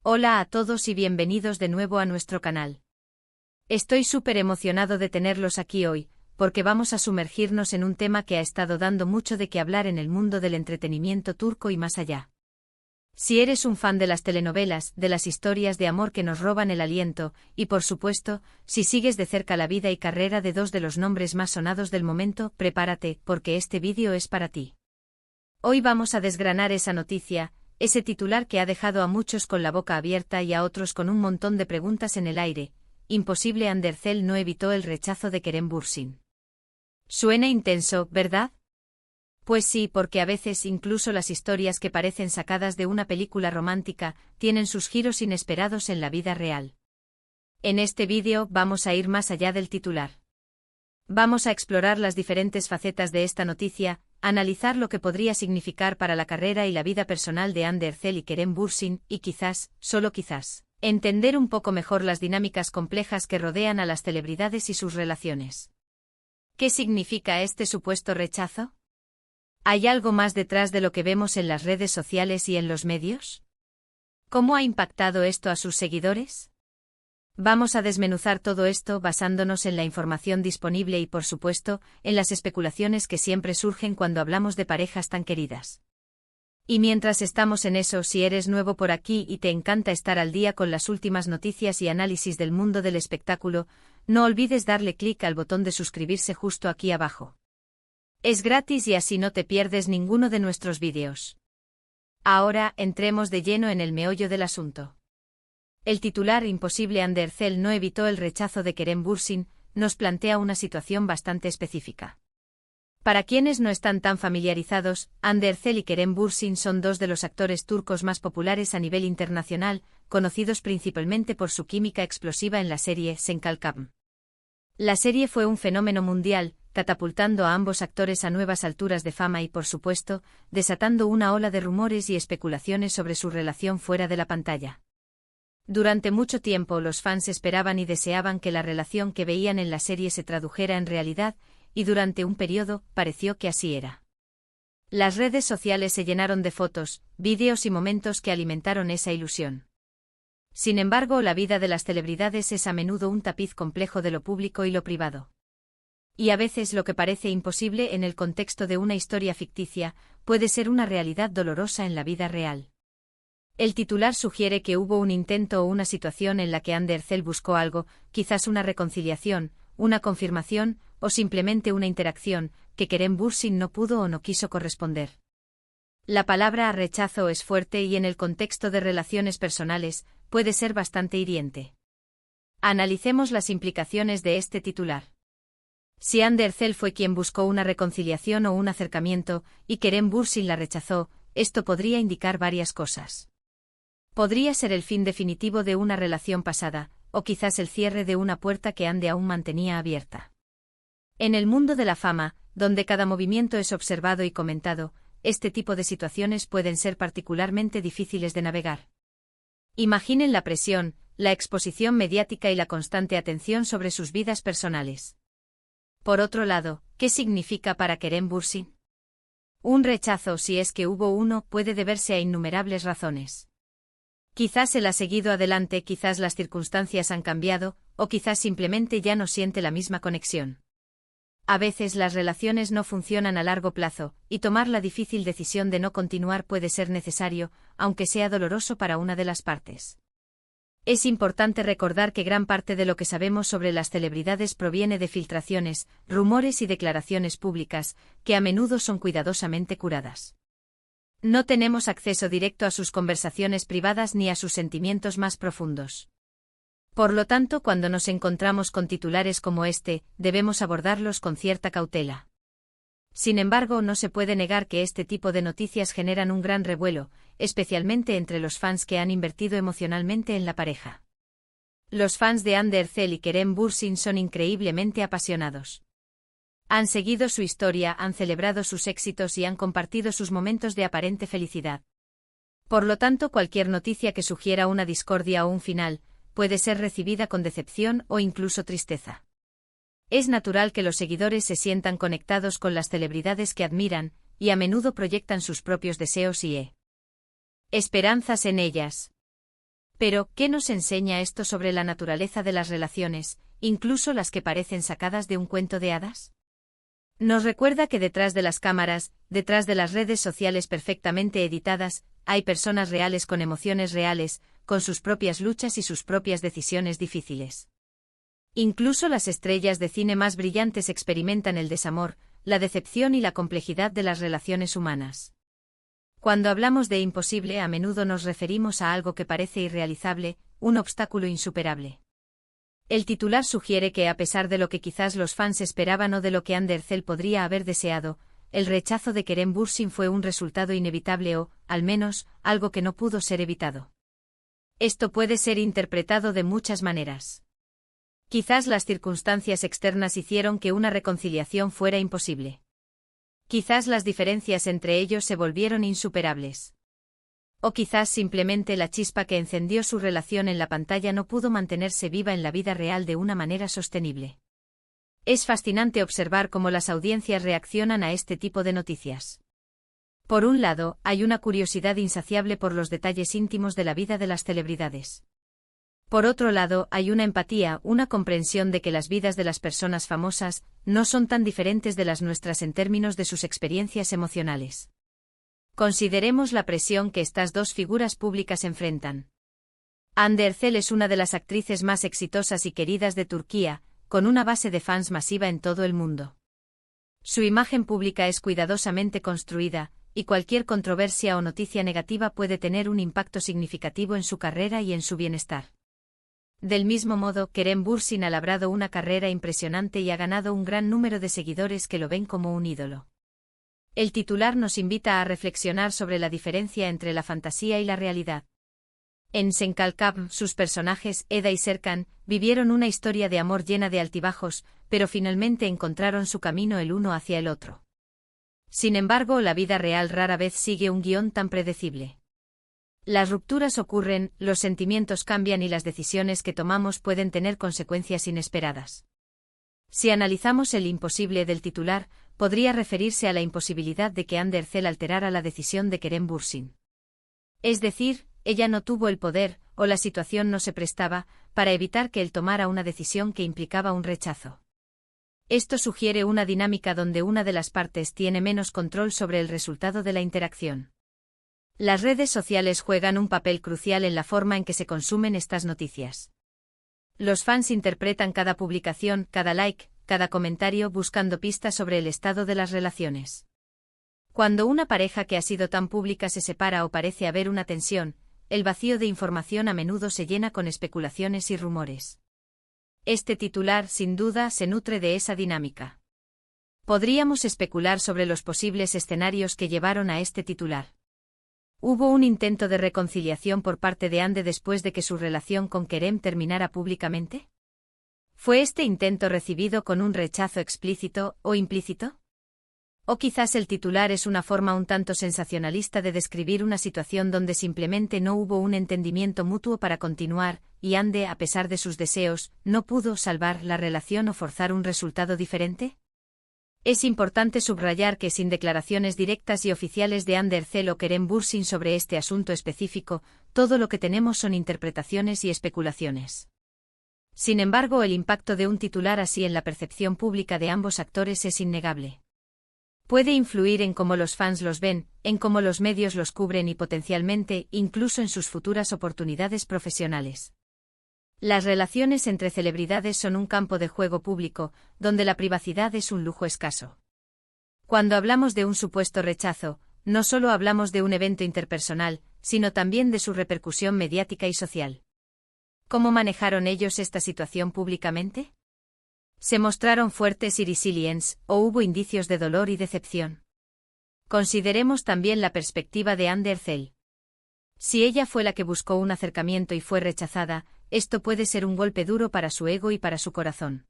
Hola a todos y bienvenidos de nuevo a nuestro canal. Estoy súper emocionado de tenerlos aquí hoy, porque vamos a sumergirnos en un tema que ha estado dando mucho de qué hablar en el mundo del entretenimiento turco y más allá. Si eres un fan de las telenovelas, de las historias de amor que nos roban el aliento, y por supuesto, si sigues de cerca la vida y carrera de dos de los nombres más sonados del momento, prepárate, porque este vídeo es para ti. Hoy vamos a desgranar esa noticia, ese titular que ha dejado a muchos con la boca abierta y a otros con un montón de preguntas en el aire. Imposible. Andercel no evitó el rechazo de Kerem Bürsin. Suena intenso, ¿verdad? Pues sí, porque a veces incluso las historias que parecen sacadas de una película romántica tienen sus giros inesperados en la vida real. En este vídeo vamos a ir más allá del titular. Vamos a explorar las diferentes facetas de esta noticia, analizar lo que podría significar para la carrera y la vida personal de Andercel y Kerem Bürsin y quizás, solo quizás, entender un poco mejor las dinámicas complejas que rodean a las celebridades y sus relaciones. ¿Qué significa este supuesto rechazo? ¿Hay algo más detrás de lo que vemos en las redes sociales y en los medios? ¿Cómo ha impactado esto a sus seguidores? Vamos a desmenuzar todo esto basándonos en la información disponible y, por supuesto, en las especulaciones que siempre surgen cuando hablamos de parejas tan queridas. Y mientras estamos en eso, si eres nuevo por aquí y te encanta estar al día con las últimas noticias y análisis del mundo del espectáculo, no olvides darle clic al botón de suscribirse justo aquí abajo. Es gratis y así no te pierdes ninguno de nuestros vídeos. Ahora, entremos de lleno en el meollo del asunto. El titular imposible Andercel no evitó el rechazo de Kerem Bürsin nos plantea una situación bastante específica. Para quienes no están tan familiarizados, Andercel y Kerem Bürsin son dos de los actores turcos más populares a nivel internacional, conocidos principalmente por su química explosiva en la serie Sen Kalkam. La serie fue un fenómeno mundial, catapultando a ambos actores a nuevas alturas de fama y, por supuesto, desatando una ola de rumores y especulaciones sobre su relación fuera de la pantalla. Durante mucho tiempo los fans esperaban y deseaban que la relación que veían en la serie se tradujera en realidad, y durante un periodo pareció que así era. Las redes sociales se llenaron de fotos, vídeos y momentos que alimentaron esa ilusión. Sin embargo, la vida de las celebridades es a menudo un tapiz complejo de lo público y lo privado. Y a veces lo que parece imposible en el contexto de una historia ficticia, puede ser una realidad dolorosa en la vida real. El titular sugiere que hubo un intento o una situación en la que Andercel buscó algo, quizás una reconciliación, una confirmación, o simplemente una interacción, que Kerem Bürsin no pudo o no quiso corresponder. La palabra rechazo es fuerte y en el contexto de relaciones personales, puede ser bastante hiriente. Analicemos las implicaciones de este titular. Si Andercel fue quien buscó una reconciliación o un acercamiento, y Kerem Bürsin la rechazó, esto podría indicar varias cosas. Podría ser el fin definitivo de una relación pasada, o quizás el cierre de una puerta que Ande aún mantenía abierta. En el mundo de la fama, donde cada movimiento es observado y comentado, este tipo de situaciones pueden ser particularmente difíciles de navegar. Imaginen la presión, la exposición mediática y la constante atención sobre sus vidas personales. Por otro lado, ¿qué significa para Kerem Bürsin? Un rechazo, si es que hubo uno, puede deberse a innumerables razones. Quizás él ha seguido adelante, quizás las circunstancias han cambiado, o quizás simplemente ya no siente la misma conexión. A veces las relaciones no funcionan a largo plazo, y tomar la difícil decisión de no continuar puede ser necesario, aunque sea doloroso para una de las partes. Es importante recordar que gran parte de lo que sabemos sobre las celebridades proviene de filtraciones, rumores y declaraciones públicas, que a menudo son cuidadosamente curadas. No tenemos acceso directo a sus conversaciones privadas ni a sus sentimientos más profundos. Por lo tanto, cuando nos encontramos con titulares como este, debemos abordarlos con cierta cautela. Sin embargo, no se puede negar que este tipo de noticias generan un gran revuelo, especialmente entre los fans que han invertido emocionalmente en la pareja. Los fans de Andercel y Kerem Bürsin son increíblemente apasionados. Han seguido su historia, han celebrado sus éxitos y han compartido sus momentos de aparente felicidad. Por lo tanto, cualquier noticia que sugiera una discordia o un final, puede ser recibida con decepción o incluso tristeza. Es natural que los seguidores se sientan conectados con las celebridades que admiran, y a menudo proyectan sus propios deseos y esperanzas en ellas. Pero, ¿qué nos enseña esto sobre la naturaleza de las relaciones, incluso las que parecen sacadas de un cuento de hadas? Nos recuerda que detrás de las cámaras, detrás de las redes sociales perfectamente editadas, hay personas reales con emociones reales, con sus propias luchas y sus propias decisiones difíciles. Incluso las estrellas de cine más brillantes experimentan el desamor, la decepción y la complejidad de las relaciones humanas. Cuando hablamos de imposible, a menudo nos referimos a algo que parece irrealizable, un obstáculo insuperable. El titular sugiere que, a pesar de lo que quizás los fans esperaban o de lo que Undercell podría haber deseado, el rechazo de Kerem Bürsin fue un resultado inevitable o, al menos, algo que no pudo ser evitado. Esto puede ser interpretado de muchas maneras. Quizás las circunstancias externas hicieron que una reconciliación fuera imposible. Quizás las diferencias entre ellos se volvieron insuperables. O quizás simplemente la chispa que encendió su relación en la pantalla no pudo mantenerse viva en la vida real de una manera sostenible. Es fascinante observar cómo las audiencias reaccionan a este tipo de noticias. Por un lado, hay una curiosidad insaciable por los detalles íntimos de la vida de las celebridades. Por otro lado, hay una empatía, una comprensión de que las vidas de las personas famosas no son tan diferentes de las nuestras en términos de sus experiencias emocionales. Consideremos la presión que estas dos figuras públicas enfrentan. Undercell es una de las actrices más exitosas y queridas de Turquía, con una base de fans masiva en todo el mundo. Su imagen pública es cuidadosamente construida, y cualquier controversia o noticia negativa puede tener un impacto significativo en su carrera y en su bienestar. Del mismo modo, Kerem Bürsin ha labrado una carrera impresionante y ha ganado un gran número de seguidores que lo ven como un ídolo. El titular nos invita a reflexionar sobre la diferencia entre la fantasía y la realidad. En Senkalkab, sus personajes, Eda y Serkan, vivieron una historia de amor llena de altibajos, pero finalmente encontraron su camino el uno hacia el otro. Sin embargo, la vida real rara vez sigue un guión tan predecible. Las rupturas ocurren, los sentimientos cambian y las decisiones que tomamos pueden tener consecuencias inesperadas. Si analizamos el imposible del titular, podría referirse a la imposibilidad de que Undercell alterara la decisión de Kerem Bürsin. Es decir, ella no tuvo el poder, o la situación no se prestaba, para evitar que él tomara una decisión que implicaba un rechazo. Esto sugiere una dinámica donde una de las partes tiene menos control sobre el resultado de la interacción. Las redes sociales juegan un papel crucial en la forma en que se consumen estas noticias. Los fans interpretan cada publicación, cada like, cada comentario buscando pistas sobre el estado de las relaciones. Cuando una pareja que ha sido tan pública se separa o parece haber una tensión, el vacío de información a menudo se llena con especulaciones y rumores. Este titular, sin duda, se nutre de esa dinámica. Podríamos especular sobre los posibles escenarios que llevaron a este titular. ¿Hubo un intento de reconciliación por parte de Ande después de que su relación con Kerem terminara públicamente? ¿Fue este intento recibido con un rechazo explícito o implícito? O quizás el titular es una forma un tanto sensacionalista de describir una situación donde simplemente no hubo un entendimiento mutuo para continuar, y Ande, a pesar de sus deseos, no pudo salvar la relación o forzar un resultado diferente. Es importante subrayar que sin declaraciones directas y oficiales de Undercell o Kerem Bürsin sobre este asunto específico, todo lo que tenemos son interpretaciones y especulaciones. Sin embargo, el impacto de un titular así en la percepción pública de ambos actores es innegable. Puede influir en cómo los fans los ven, en cómo los medios los cubren y potencialmente, incluso en sus futuras oportunidades profesionales. Las relaciones entre celebridades son un campo de juego público, donde la privacidad es un lujo escaso. Cuando hablamos de un supuesto rechazo, no solo hablamos de un evento interpersonal, sino también de su repercusión mediática y social. ¿Cómo manejaron ellos esta situación públicamente? ¿Se mostraron fuertes y resilientes, o hubo indicios de dolor y decepción? Consideremos también la perspectiva de Undercell. Si ella fue la que buscó un acercamiento y fue rechazada, esto puede ser un golpe duro para su ego y para su corazón.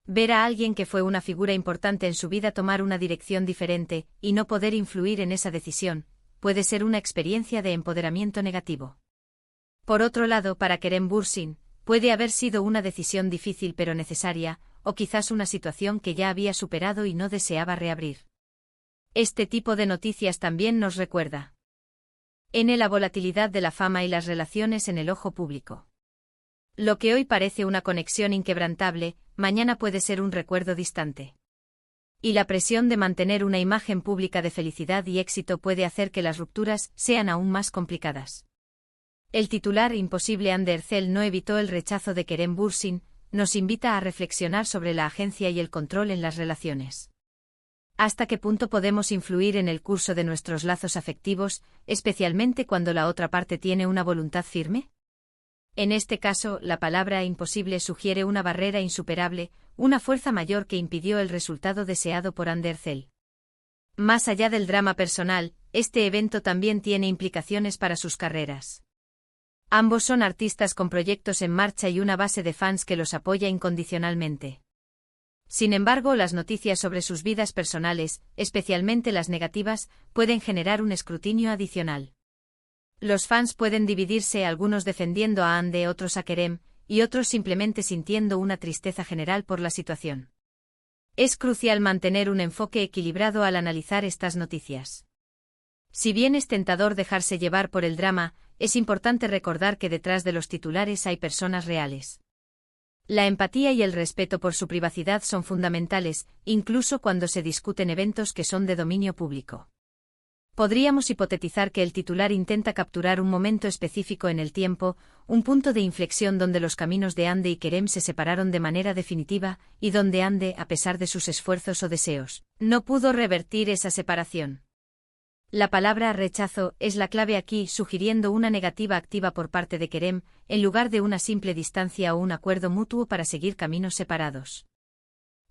Ver a alguien que fue una figura importante en su vida tomar una dirección diferente, y no poder influir en esa decisión, puede ser una experiencia de empoderamiento negativo. Por otro lado, para Kerem Bürsin, puede haber sido una decisión difícil pero necesaria, o quizás una situación que ya había superado y no deseaba reabrir. Este tipo de noticias también nos recuerda. La volatilidad de la fama y las relaciones en el ojo público. Lo que hoy parece una conexión inquebrantable, mañana puede ser un recuerdo distante. Y la presión de mantener una imagen pública de felicidad y éxito puede hacer que las rupturas sean aún más complicadas. El titular imposible Ander Zell no evitó el rechazo de Kerem Bürsin, nos invita a reflexionar sobre la agencia y el control en las relaciones. ¿Hasta qué punto podemos influir en el curso de nuestros lazos afectivos, especialmente cuando la otra parte tiene una voluntad firme? En este caso, la palabra imposible sugiere una barrera insuperable, una fuerza mayor que impidió el resultado deseado por Ander Zell. Más allá del drama personal, este evento también tiene implicaciones para sus carreras. Ambos son artistas con proyectos en marcha y una base de fans que los apoya incondicionalmente. Sin embargo, las noticias sobre sus vidas personales, especialmente las negativas, pueden generar un escrutinio adicional. Los fans pueden dividirse, algunos defendiendo a Ande, otros a Kerem, y otros simplemente sintiendo una tristeza general por la situación. Es crucial mantener un enfoque equilibrado al analizar estas noticias. Si bien es tentador dejarse llevar por el drama, es importante recordar que detrás de los titulares hay personas reales. La empatía y el respeto por su privacidad son fundamentales, incluso cuando se discuten eventos que son de dominio público. Podríamos hipotetizar que el titular intenta capturar un momento específico en el tiempo, un punto de inflexión donde los caminos de Ande y Kerem se separaron de manera definitiva, y donde Ande, a pesar de sus esfuerzos o deseos, no pudo revertir esa separación. La palabra rechazo es la clave aquí, sugiriendo una negativa activa por parte de Kerem, en lugar de una simple distancia o un acuerdo mutuo para seguir caminos separados.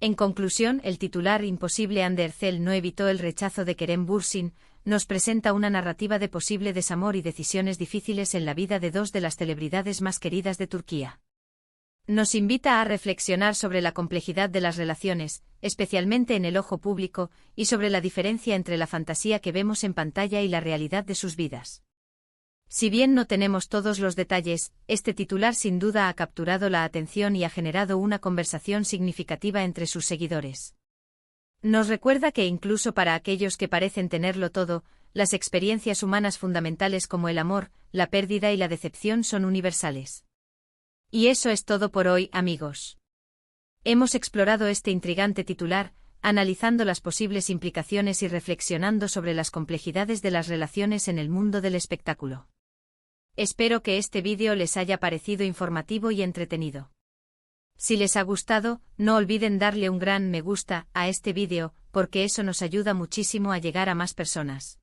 En conclusión, el titular imposible Ander Zell no evitó el rechazo de Kerem Bürsin, nos presenta una narrativa de posible desamor y decisiones difíciles en la vida de dos de las celebridades más queridas de Turquía. Nos invita a reflexionar sobre la complejidad de las relaciones, especialmente en el ojo público, y sobre la diferencia entre la fantasía que vemos en pantalla y la realidad de sus vidas. Si bien no tenemos todos los detalles, este titular sin duda ha capturado la atención y ha generado una conversación significativa entre sus seguidores. Nos recuerda que incluso para aquellos que parecen tenerlo todo, las experiencias humanas fundamentales como el amor, la pérdida y la decepción son universales. Y eso es todo por hoy, amigos. Hemos explorado este intrigante titular, analizando las posibles implicaciones y reflexionando sobre las complejidades de las relaciones en el mundo del espectáculo. Espero que este vídeo les haya parecido informativo y entretenido. Si les ha gustado, no olviden darle un gran me gusta a este vídeo, porque eso nos ayuda muchísimo a llegar a más personas.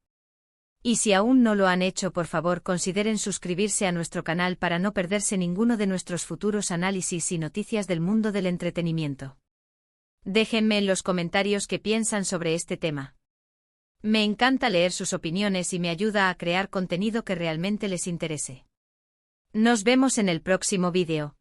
Y si aún no lo han hecho, por favor consideren suscribirse a nuestro canal para no perderse ninguno de nuestros futuros análisis y noticias del mundo del entretenimiento. Déjenme en los comentarios qué piensan sobre este tema. Me encanta leer sus opiniones y me ayuda a crear contenido que realmente les interese. Nos vemos en el próximo vídeo.